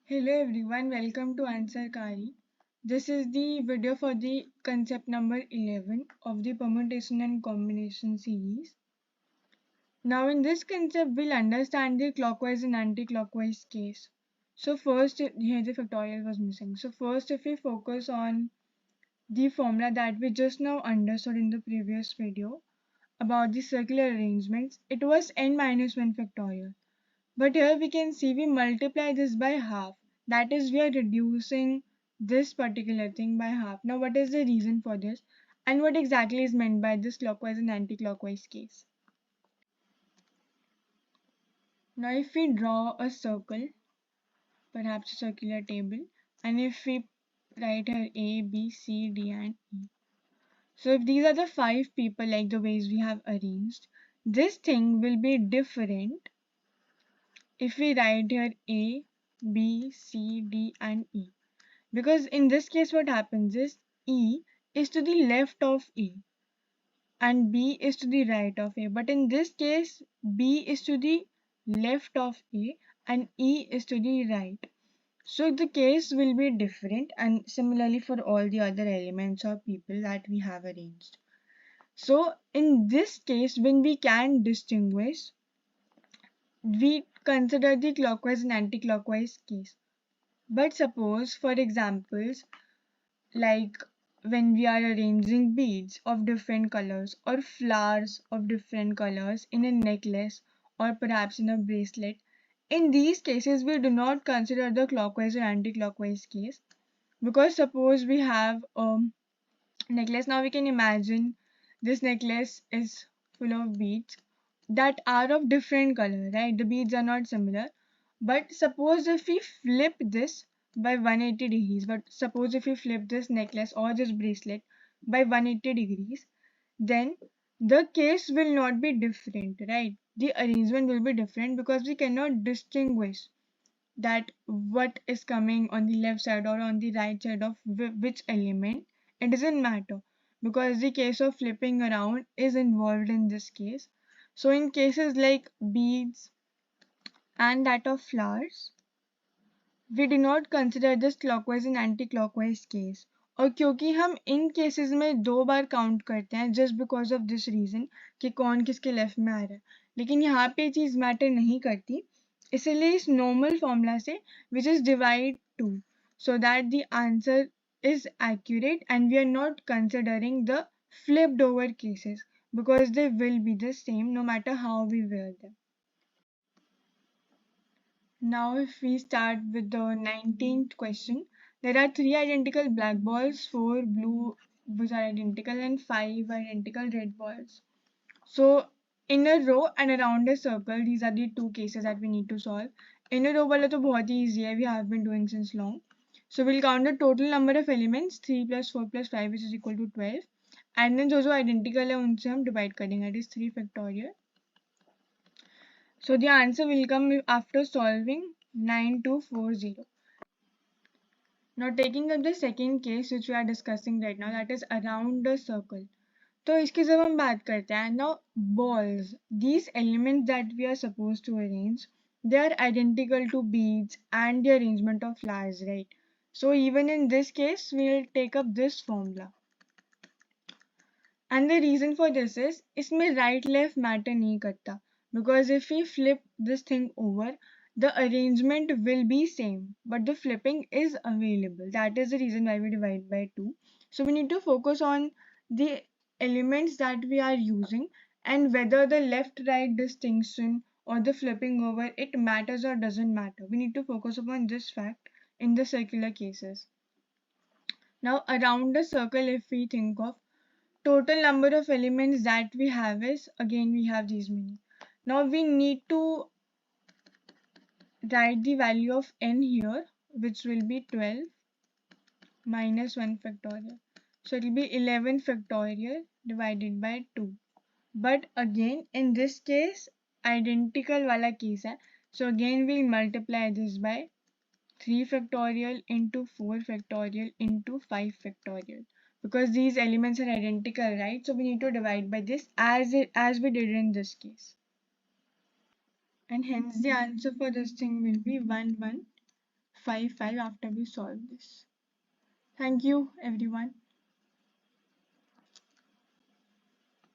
Hello everyone, welcome to Answer Kari. This is the video for the concept number 11 of the permutation and combination series. Now in this concept we'll understand the clockwise and anti-clockwise case. So first, here the factorial was missing. So first if we focus on the formula that we just now understood in the previous video about the circular arrangements, it was n minus 1 factorial. But here we can see we multiply this by half. That is, we are reducing this particular thing by half. Now, what is the reason for this? And what exactly is meant by this clockwise and anti-clockwise case? Now, if we draw a circle, perhaps a circular table, and if we write here A, B, C, D, and E. So, if these are the 5 people like the ways we have arranged, this thing will be different if we write here A, B, C, D, and E. Because in this case what happens is E is to the left of A and B is to the right of A. But in this case B is to the left of A and E is to the right. So the case will be different, and similarly for all the other elements or people that we have arranged. So in this case, when we can distinguish, we consider the clockwise and anti-clockwise case. But suppose for examples, like when we are arranging beads of different colors or flowers of different colors in a necklace or perhaps in a bracelet. In these cases, we do not consider the clockwise or anti-clockwise case, because suppose we have a necklace. Now we can imagine this necklace is full of beads that are of different color, right? The beads are not similar. But suppose if we flip this by 180 degrees, but suppose if we flip this necklace or this bracelet by 180 degrees, then the case will not be different, right? The arrangement will be different because we cannot distinguish that what is coming on the left side or on the right side of which element. It doesn't matter because the case of flipping around is involved in this case. So in cases like beads and that of flowers, we do not consider this clockwise and anti-clockwise case. और क्योंकि हम इन cases में 2 बार count करते हैं just because of this reason कि कौन किसके left में आ रहा है, लेकिन यहाँ पे चीज़ मैटर नहीं करती, इसलिए इस नॉर्मल फॉर्मूला से we just divide 2 so that the answer is accurate and we are not considering the flipped over cases because they will be the same no matter how we wear them. Now if we start with the 19th question, there are 3 identical black balls, 4 blue which are identical and 5 identical red balls. So in a row and around a circle, these are the 2 cases that we need to solve. In a row wala to bahut hi easy hai, we have been doing since long. So we'll count the total number of elements 3 plus 4 plus 5 which is equal to 12, and then जो identical है उनसे हम divide करेंगे, that is 3 factorial. So the answer will come after solving 9240. Now taking up the second case which we are discussing right now, that is around the circle. तो इसकी जब हम बात करते हैं, now balls, these elements that we are supposed to arrange, they are identical to beads and the arrangement of flowers, right? So even in this case, we will take up this formula. And the reason for this is, इसमें right left matter नहीं करता, because if we flip this thing over, the arrangement will be same, but the flipping is available. That is the reason why we divide by 2. So we need to focus on the elements that we are using and whether the left right distinction or the flipping over it matters or doesn't matter. We need to focus upon this fact in the circular cases. Now around the circle, if we think of, total number of elements that we have is, again we have these many. Now we need to write the value of n here, which will be 12 minus 1 factorial. So it will be 11 factorial divided by 2. But again in this case identical wala case hai. So again we'll multiply this by 3 factorial into 4 factorial into 5 factorial, because these elements are identical, right? So we need to divide by this as we did in this case, and hence the answer for this thing will be 1 1 5 5 after we solve this. Thank you everyone.